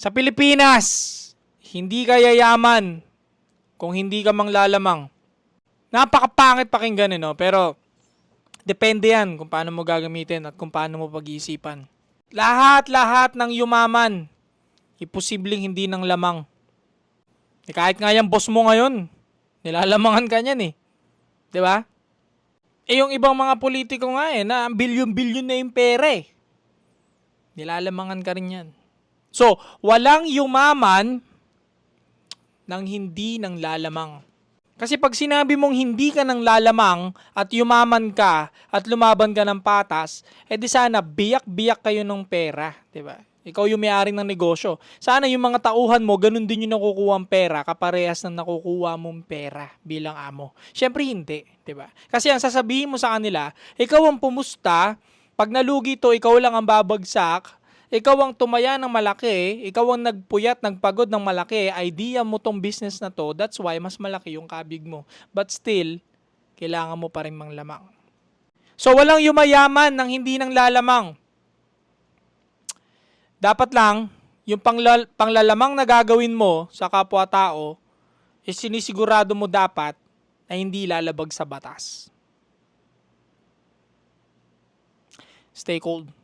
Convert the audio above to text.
Sa Pilipinas, hindi ka yayaman kung hindi ka manglalamang. Napakapangit pakinggan, no? Pero depende yan kung paano mo gagamitin at kung paano mo pag-iisipan. Lahat-lahat ng yumaman, imposibleng hindi ng lamang. Kahit nga yung boss mo ngayon, nilalamangan ka niyan eh. 'Di ba? Yung ibang mga politiko nga na bilyon-bilyon na yung pera eh. Nilalamangan ka rin yan. So, walang yumaman nang hindi nang lalamang. Kasi pag sinabi mong hindi ka nang lalamang at yumaman ka at lumaban ka ng patas, di sana biyak-biyak kayo ng pera, 'di ba? Ikaw yung may-ari ng negosyo. Sana yung mga tauhan mo, ganun din yung nakukuha ang pera, kaparehas ng nakukuha mong pera bilang amo. Syempre hindi, 'di ba? Kasi ang sasabihin mo sa kanila, ikaw ang pumusta, pag nalugi to, ikaw lang ang babagsak. Ikaw ang tumaya ng malaki, ikaw ang nagpuyat, nagpagod ng malaki, idea mo tong business na to, that's why mas malaki yung kabig mo. But still, kailangan mo pa rin manglamang. So walang yumayaman nang hindi nang lalamang. Dapat lang, yung panglalamang na gagawin mo sa kapwa-tao, is sinisigurado mo dapat na hindi lalabag sa batas. Stay cold.